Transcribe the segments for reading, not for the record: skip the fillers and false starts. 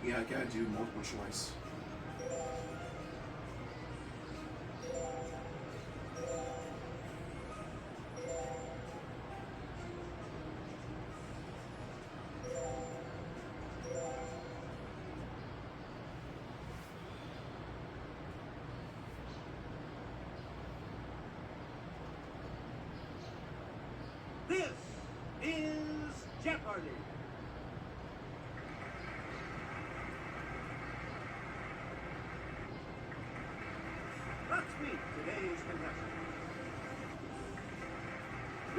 Yeah, I gotta do multiple choice. This is Jeopardy! Let's meet today's contestants.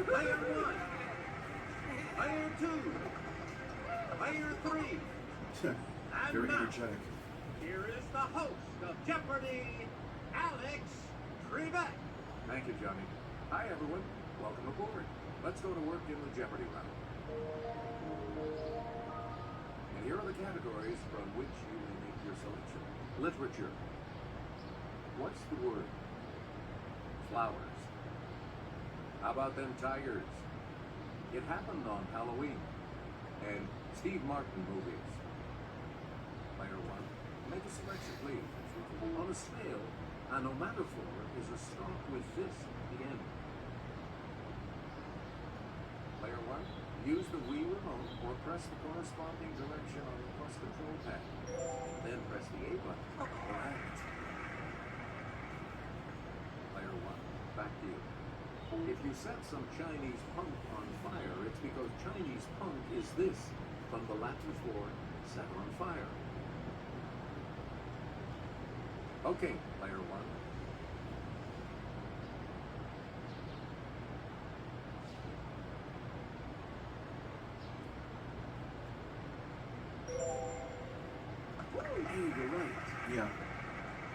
Player 1, Player 2, Player 3, and Very now, energetic. here is the host of Jeopardy, Alex Trebek. Thank you, Johnny. Hi, everyone. Welcome aboard. Let's go to work in the Jeopardy round. And here are the categories from which you may make your selection. Literature. What's the word? Flowers. How about them tigers? It happened on Halloween. And Steve Martin movies. Player 1. Make a selection, please. On a scale, a nomatophore is a stalk with this at the end. Player 1, use the Wii remote or press the corresponding direction on the plus control pad. Then press the A button. Correct. Player 1, back to you. If you set some Chinese punk on fire, it's because Chinese punk is this, from the Latin for set on fire. Okay, Player 1. Hey, you're right. Yeah.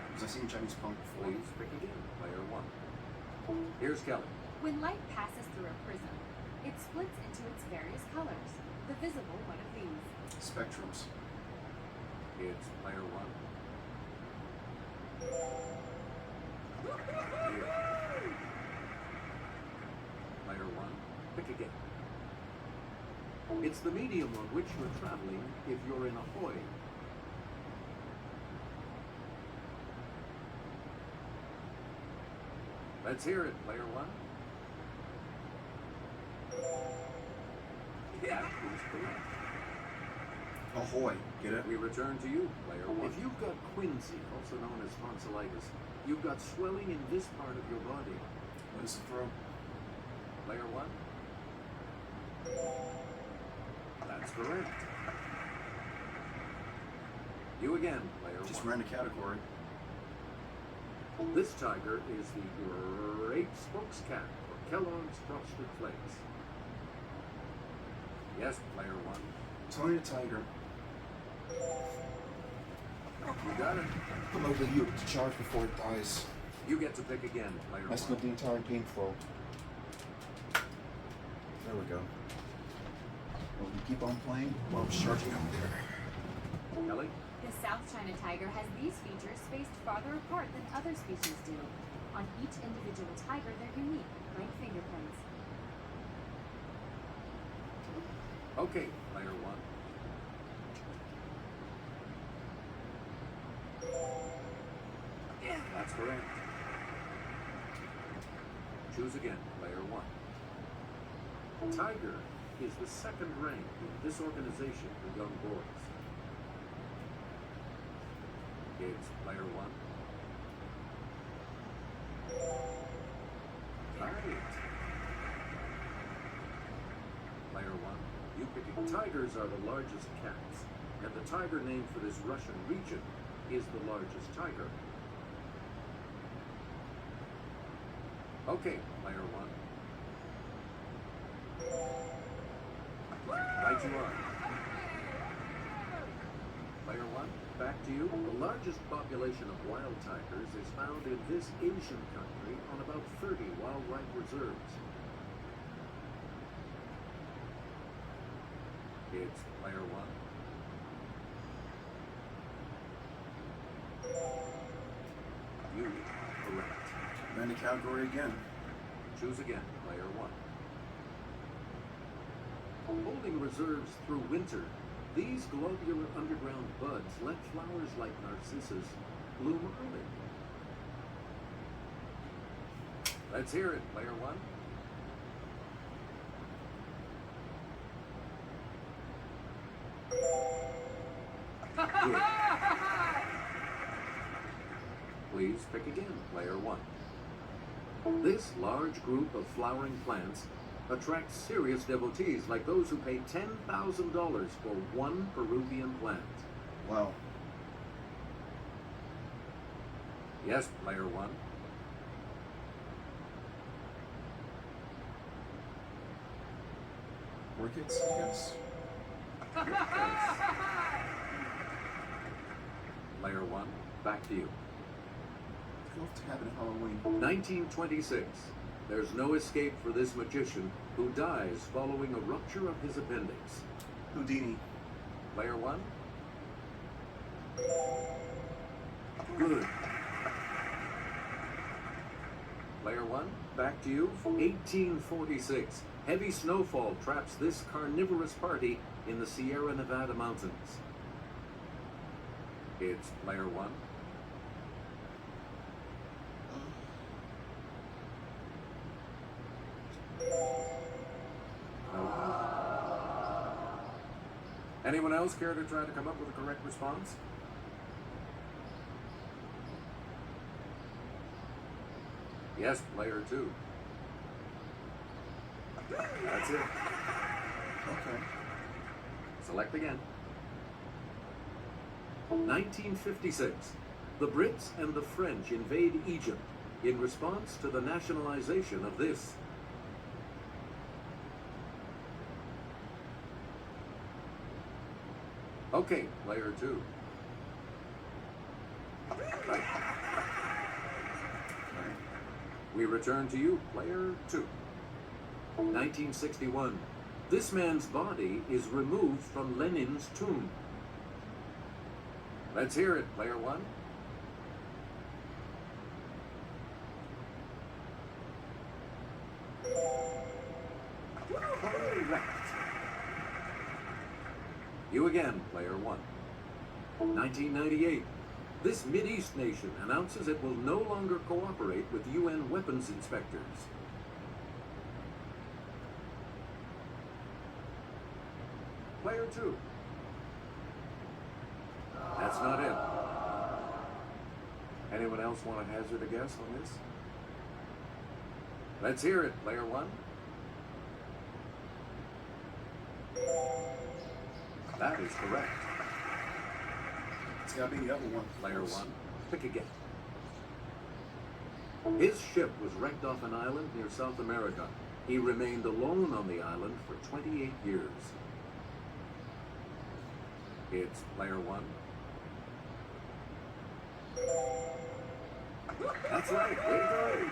Because I've seen Chinese punk before. Please pick again, Player 1. Here's Kelly. When light passes through a prism, it splits into its various colors. The visible one of these. Spectrums. It's Player 1. Here. Player 1. Pick again. It's the medium on which you're traveling if you're in a hoy. Let's hear it, Player 1. That is correct. Ahoy. Get it? We return to you, Player 1. If you've got quinsy, also known as tonsillitis, you've got swelling in this part of your body. What is the throw? Player 1. That's correct. You again, Player 1. Just ran a category. This tiger is the Great Spokes Cat for Kellogg's Frosted Flakes. Yes, Player 1. Tony the Tiger. You got it. Come over you to charge before it dies. You get to pick again, Player 1. Messing up the entire paint flow. There we go. Well, we keep on playing while I'm charging up there. Kelly? The South China tiger has these features spaced farther apart than other species do. On each individual tiger, they're unique, like fingerprints. Okay, Player 1. That's correct. Choose again, Player 1. Tiger is the second rank in this organization for young boys. It's Player 1. Right. Player 1. You pick it. Tigers are the largest cats, and the tiger name for this Russian region is the largest tiger. Okay, Player 1. Right you are. Player 1, back to you. The largest population of wild tigers is found in this Asian country on about 30 wildlife reserves. It's Player 1. You are correct. Ran the category again. Choose again, Player 1. Holding reserves through winter These globular underground buds let flowers like narcissus bloom early. Let's hear it, player one. Good. Please pick again, player one. This large group of flowering plants attracts serious devotees like those who pay $10,000 for one Peruvian plant. Wow. Yes, player one. Orchids, I guess. Player one, back to you. Let's go to Happy Halloween. 1926. There's no escape for this magician who dies following a rupture of his appendix. Houdini. Player one. Good. Player one, back to you. 1846. Heavy snowfall traps this carnivorous party in the Sierra Nevada mountains. It's player one. Anyone else care to try to come up with a correct response? Yes, player two. That's it. Okay. Select again. 1956. The Brits and the French invade Egypt in response to the nationalization of this. Okay, player two. Right. We return to you, player two. 1961. This man's body is removed from Lenin's tomb. Let's hear it, player one. Correct. You again, player one. 1998. This Mideast nation announces it will no longer cooperate with UN weapons inspectors. Player two. That's not it. Anyone else want to hazard a guess on this? Let's hear it, player one. That is correct. It's gotta be the other one. Player one, pick again. His ship was wrecked off an island near South America. He remained alone on the island for 28 years. It's player one. That's right, way to go.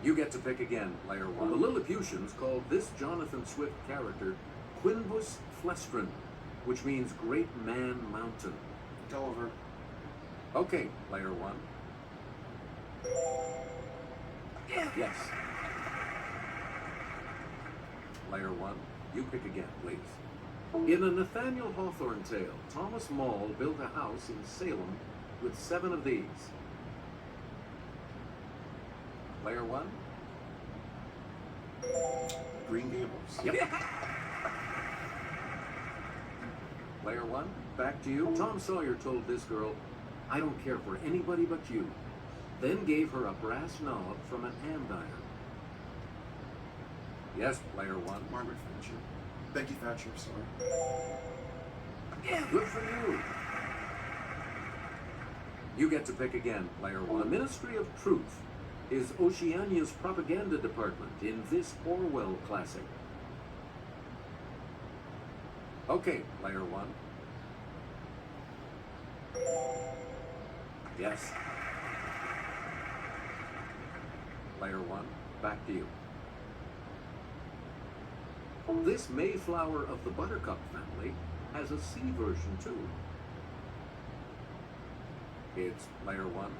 You get to pick again, player one. The Lilliputians called this Jonathan Swift character Quinbus Flestrin, which means Great Man Mountain. Gulliver. Okay, player one. Yes. Player one, you pick again, please. In a Nathaniel Hawthorne tale, Thomas Maule built a house in Salem with 7 of these. Player one? Green Gables. Yep. Player one, back to you. Tom Sawyer told this girl, "I don't care for anybody but you," then gave her a brass knob from an andiron. Yes, player one. Margaret Thatcher. Becky Thatcher, sorry. Yeah, good for you. You get to pick again, player one. The Ministry of Truth is Oceania's propaganda department in this Orwell classic. Okay, player one. Yes. Player one, back to you. This Mayflower of the Buttercup family has a C version too. It's player one.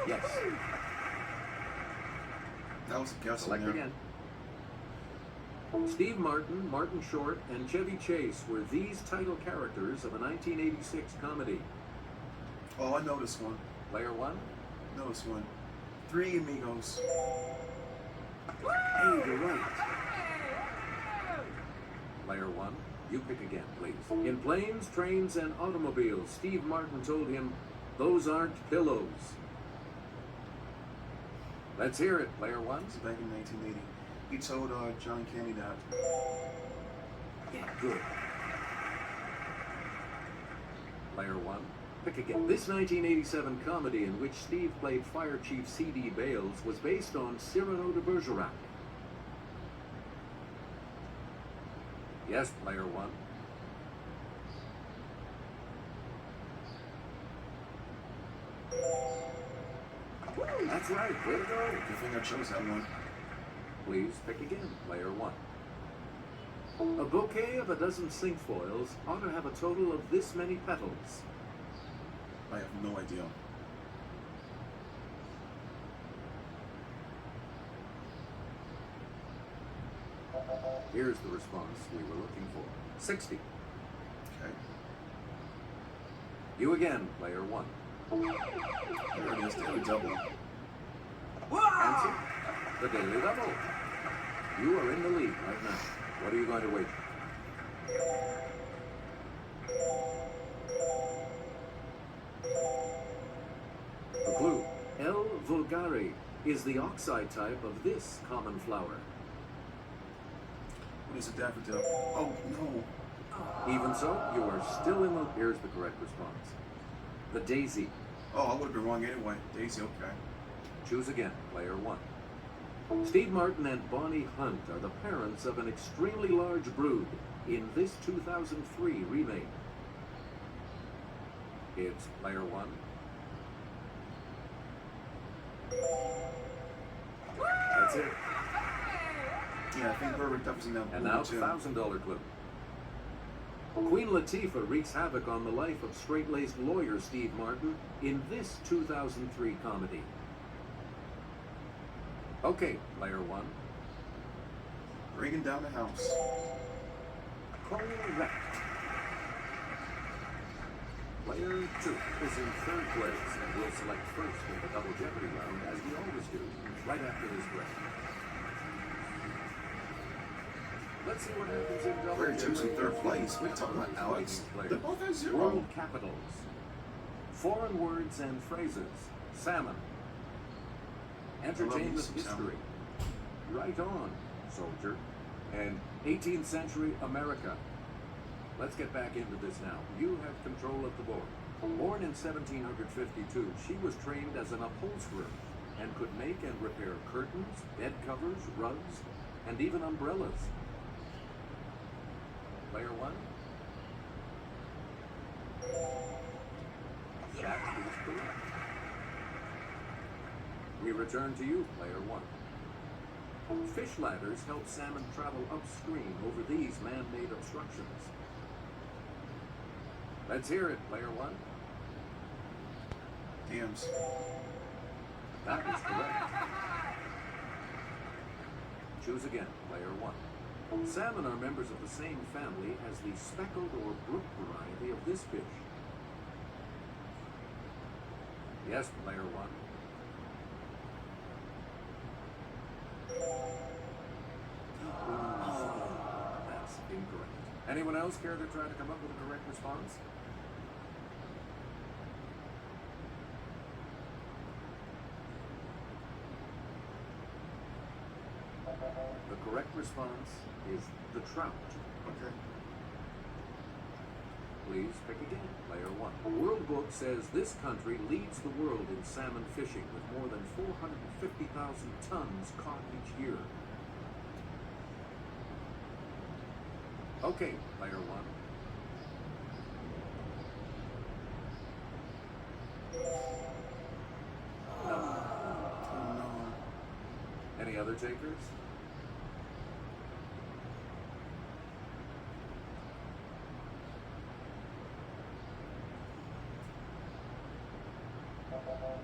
Yes. I was guessing Select there. again. Steve Martin, Martin Short, and Chevy Chase were these title characters of a 1986 comedy. Oh, I know this one. Player one. Know this one. Three Amigos. Hey, you're right. Player one. You pick again, please. In Planes, Trains, and Automobiles, Steve Martin told him, "Those aren't pillows." Let's hear it, player one. This is back in 1980. He told John Candy that. Yeah, good. Player one. Pick again. This 1987 comedy in which Steve played Fire Chief C.D. Bales was based on Cyrano de Bergerac. Yes, player one. That's right, way to go. Good thing I chose that one. Please pick again, player one. A bouquet of a dozen cinquefoils ought to have a total of this many petals. I have no idea. Here's the response we were looking for. 60. Okay. You again, player one. There it is. Daily Double. Answer? The Daily Double. You are in the lead right now. What are you going to wager? The clue. L. vulgare is the oxide type of this common flower. What is a daffodil? Oh, no. Even so, you are still in the... Here's the correct response. The daisy. Oh, I would have been wrong anyway. Daisy, okay. Choose again, player one. Steve Martin and Bonnie Hunt are the parents of an extremely large brood in this 2003 remake. It's player one. That's it. Yeah, I think Burbank Duff was in that And movie now, too. $1,000 clue. Queen Latifah wreaks havoc on the life of straight-laced lawyer Steve Martin in this 2003 comedy. Okay, player one. Bringing down the house. Correct. Player two is in third place and will select first in the double Jeopardy round, as we always do, right after this break. Let's see what happens in double Player two's in Jeopardy. third place. What are you talking about, Alex? Player. They both have 0. World capitals. Foreign words and phrases. Salmon. Entertainment some history. Right on, soldier. And 18th century America. Let's get back into this now. You have control of the board. Born in 1752, she was trained as an upholsterer and could make and repair curtains, bed covers, rugs, and even umbrellas. Player one? That is correct. We return to you, player one. Fish ladders help salmon travel upstream over these man-made obstructions. Let's hear it, player one. Dams. That is correct. Choose again, player one. Salmon are members of the same family as the speckled or brook variety of this fish. Yes, player one. That's incorrect. Anyone else care to try to come up with a correct response? The correct response is the trout. Okay. Please pick again, player one. World Book says this country leads the world in salmon fishing with more than 450,000 tons caught each year. Okay, player one. No. Oh, no. Any other takers?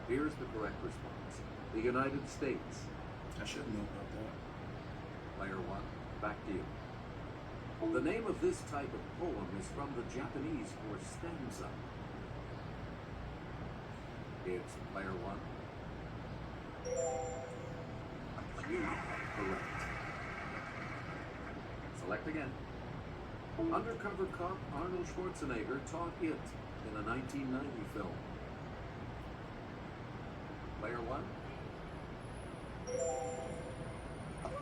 Here's the correct response. The United States. I should know about that. Player one, back to you. The name of this type of poem is from the Japanese for stanza. It's player one. Correct. Select again. Undercover cop Arnold Schwarzenegger taught it in a 1990 film. Player one.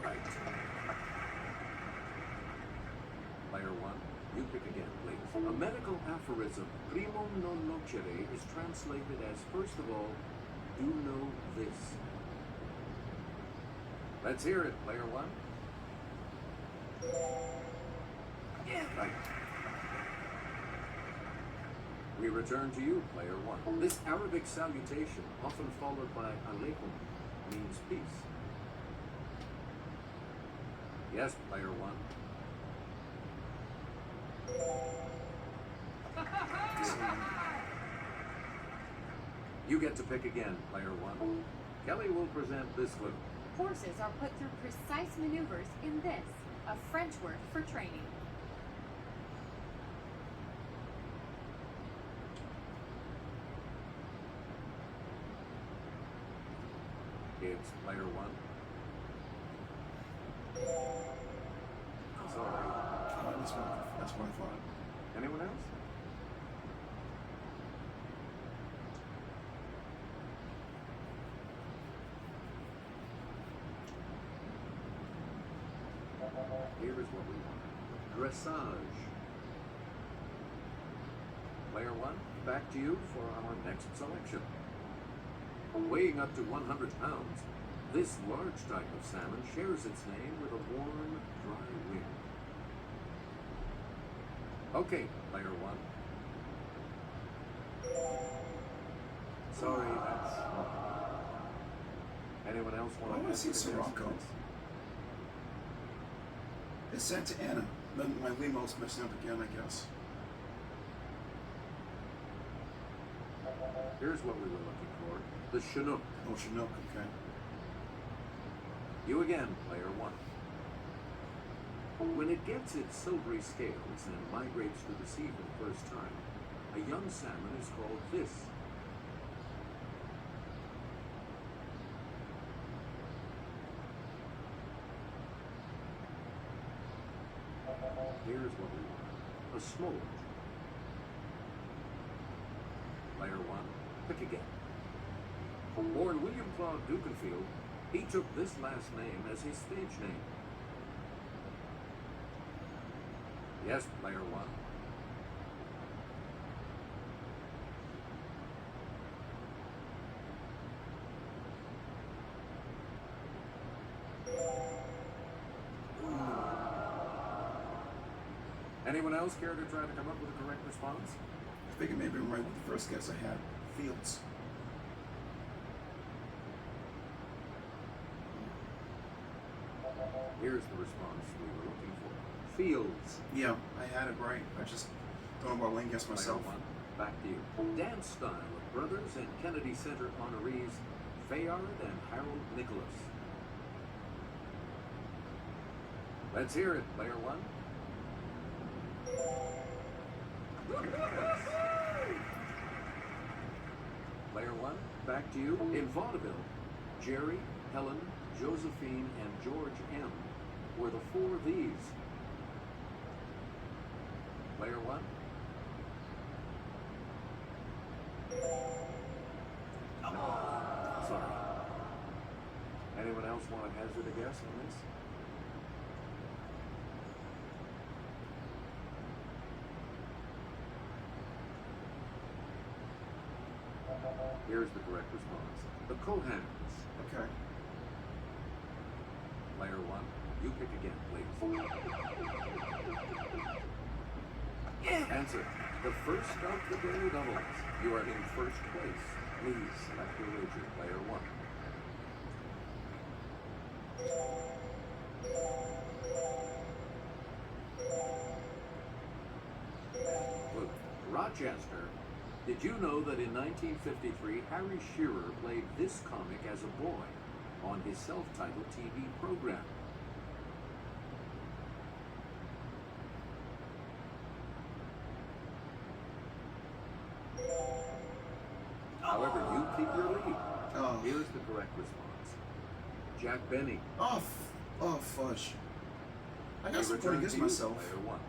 Right. Player one, you pick again, please. A medical aphorism, primum non nocere, is translated as, first of all, do know this. Let's hear it, player one. Right. We return to you, player one. This Arabic salutation, often followed by alaikum, means peace. Yes, player one. You get to pick again, player one. Kelly will present this clue. Horses are put through precise maneuvers in this, a French word for training. It's player one. Sorry. That's what I thought. Anyone else? Here is what we want. Dressage. Player one, back to you for our next selection. Weighing up to 100 pounds, this large type of salmon shares its name with a warm, dry wind. Okay, player one. Sorry, that's wrong. Anyone else want to I see answer Sirocco. It's Santa Ana. Then my Limo's messing up again, I guess. Here's what we were looking for. The Chinook. Oh, Chinook, okay. You again, player one. When it gets its silvery scales and migrates to the sea for the first time, a young salmon is called this. Here's what we want. A smolge. Player one, pick again. Born William Claude Dukenfield, he took this last name as his stage name. Yes, player one. Anyone else care to try to come up with a correct response? I think it may have been right with the first guess I had. Fields. Here's the response we were looking for. Fields. Yeah, I had it right. I just don't know what I guess myself. Player one, back to you. Dance style of brothers and Kennedy Center honorees Fayard and Harold Nicholas. Let's hear it, player one. Player one, back to you. In vaudeville, Jerry, Helen, Josephine, and George M. were the four V's. Player one. Sorry. Anyone else want to hazard a guess on this? Here's the correct response. The Cohans. Okay. Player one, you pick again, please. Answer. The first of the daily doubles. You are in first place. Please select your wager, player one. Look, Rochester. Did you know that in 1953, Harry Shearer played this comic as a boy? on his self-titled TV program? However, you keep your lead. Oh. Here's the correct response. Jack Benny. Oh, fudge. I We got some return pretty against to you, myself. Player one.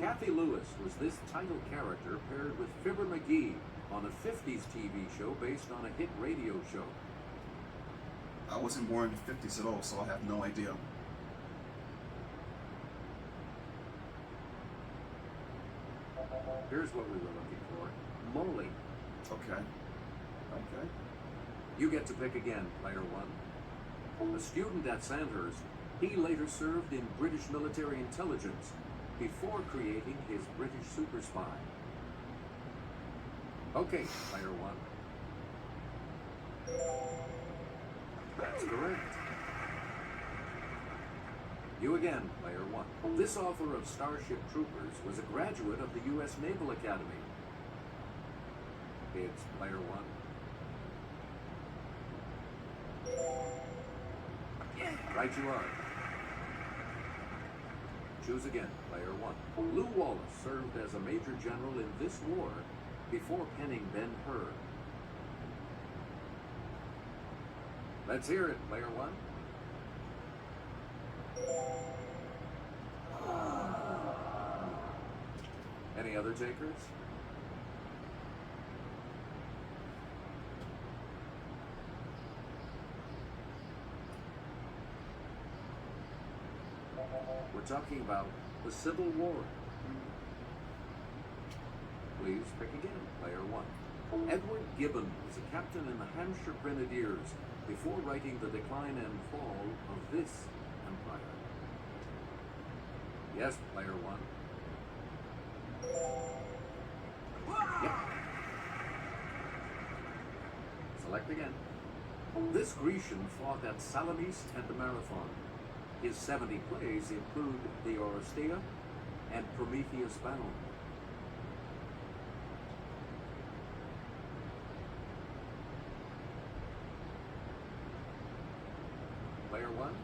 Kathy Lewis was this title character paired with Fibber McGee on a 50s TV show based on a hit radio show. I wasn't born in the 50s at all, so I have no idea. Here's what we were looking for. Molly. Okay. You get to pick again, Player one. A student at Sandhurst, he later served in British military intelligence before creating his British super spy. Okay, Player one. That's correct. You again, Player one. This author of Starship Troopers was a graduate of the U.S. Naval Academy. It's Player one. Right you are. Choose again, Player one. Lew Wallace served as a major general in this war before penning Ben-Hur. Let's hear it, Player one. Any other takers? We're talking about the Civil War. Please pick again, Player one. Edward Gibbon was a captain in the Hampshire Grenadiers before writing The Decline and Fall of this empire. Yes, Player one. Yep. Select again. This Grecian fought at Salamis and the Marathon. His 70 plays include The Oresteia and Prometheus Bound. Player one.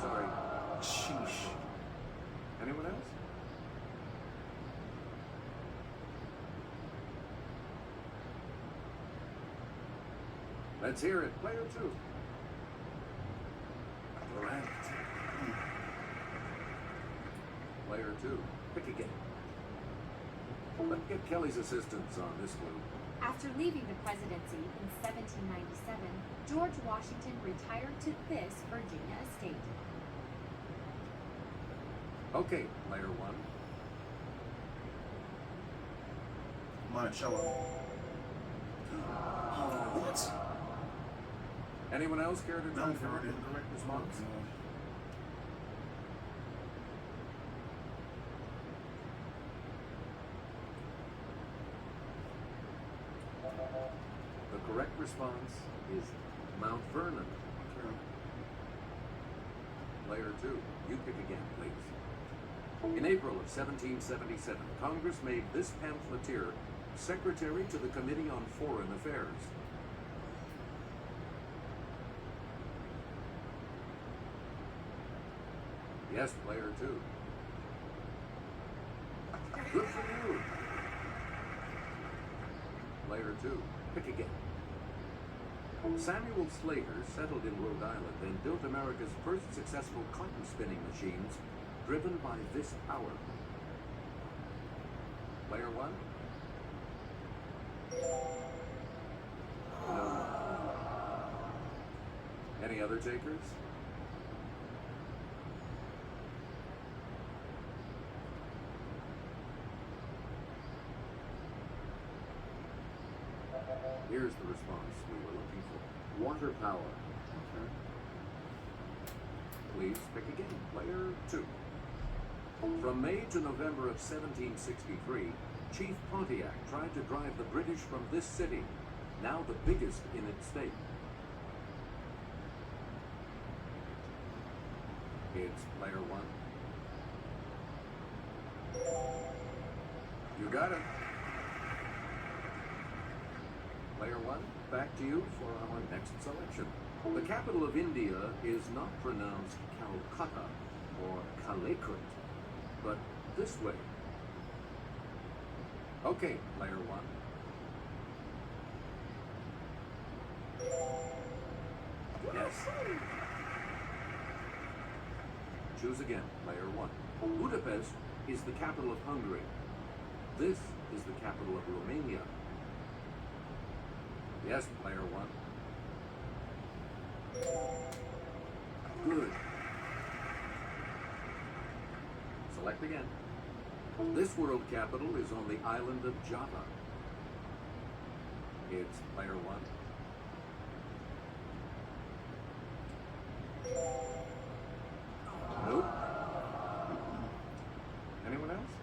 Sorry. Sheesh. Anyone else? Let's hear it. Player two. Correct. Player two. Pick again. Let's get Kelly's assistance on this clue. After leaving the presidency in 1797, George Washington retired to this Virginia estate. Okay, Player one. Monticello. What? Anyone else care to No, try I've for heard the it. correct response? The correct response is Mount Vernon. Player two, you pick again, please. In April of 1777, Congress made this pamphleteer secretary to the Committee on Foreign Affairs. Yes, Player two. Good for you. Player two, pick again. Samuel Slater settled in Rhode Island and built America's first successful cotton spinning machines driven by this power. Player one? No. Any other takers? Here's the response we were looking for. Water power. Okay. Please pick again. Player two. From May to November of 1763, Chief Pontiac tried to drive the British from this city, now the biggest in its state. It's Player one. You got it. Player 1, back to you for our next selection. The capital of India is not pronounced Calcutta or Calicut, but this way. Okay, Player 1. Yes. Choose again, Player 1. Budapest is the capital of Hungary. This is the capital of Romania. Yes, Player 1. Good. Select again. This world capital is on the island of Java. It's Player 1. Nope. Anyone else?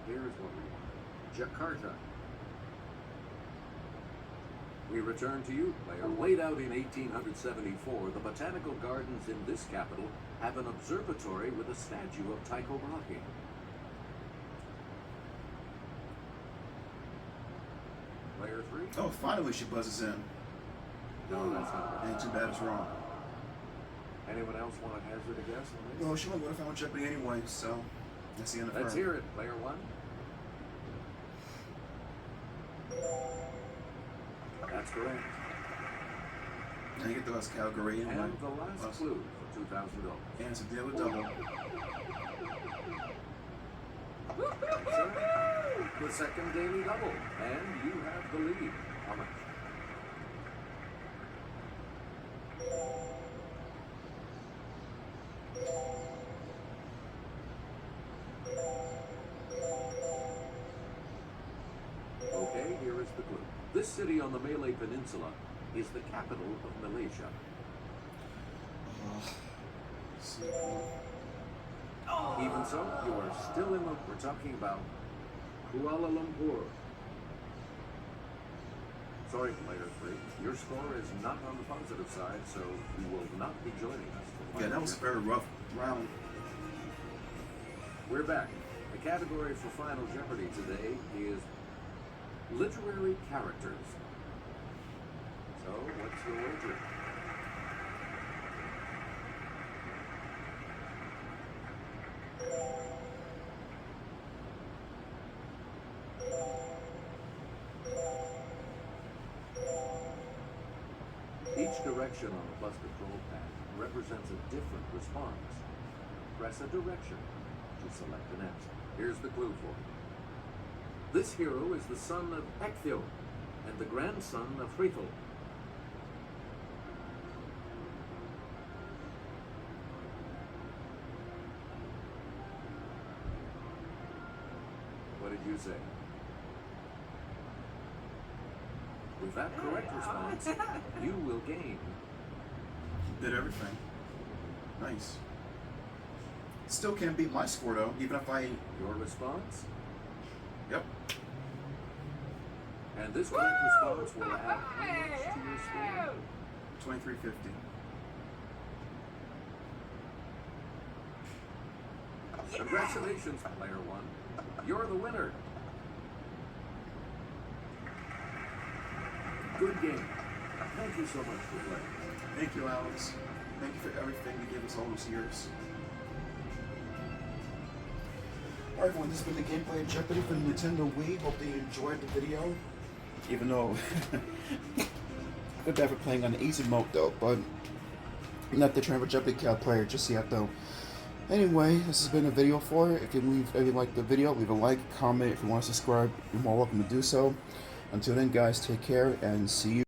Here's what we want. Jakarta. We return to you, player. Laid out in 1874, the botanical gardens in this capital have an observatory with a statue of Tycho Brahe. Player 3? Oh, finally she buzzes in. No, that's not right. Ain't too bad it's wrong. Anyone else want to hazard a guess on this? Well, she went with Final Jeopardy anyway, so that's the end of her. Let's hear it, player 1. That's correct. Now you get the last Calgary anyway. And the last clue for $2,000. And it's a deal with double. The second daily double, and you have the lead. How much? Okay, here is the clue. This city on the Malay Peninsula is the capital of Malaysia. Even so, you are still in the... We're talking about Kuala Lumpur. Sorry, player 3. Your score is not on the positive side, so you will not be joining us. Yeah, that was a very rough round. We're back. The category for Final Jeopardy today is literary characters. So, what's your wager? Each direction on the bus control pad represents a different response. Press a direction to select an answer. Here's the clue for you. This hero is the son of Ecthio and the grandson of Hrethel. What did you say? With that correct response, you will gain. Did everything. Nice. Still can't beat my score though, even if I... Your response? Yep. And this correct response will add how much to your score? 2350. Congratulations, player 1. You're the winner. Good game. Thank you so much for playing. Thank you, Alex. Thank you for everything you gave us all those years. Alright everyone, this has been the gameplay of Jeopardy for the Nintendo Wii. Hope that you enjoyed the video. Even though I feel bad for playing on the easy mode though, but I'm not the trainer for Jeopardy player just yet though. Anyway, this has been a video for it. If you liked the video, leave a like, comment. If you want to subscribe, you're more welcome to do so. Until then guys, take care and see you.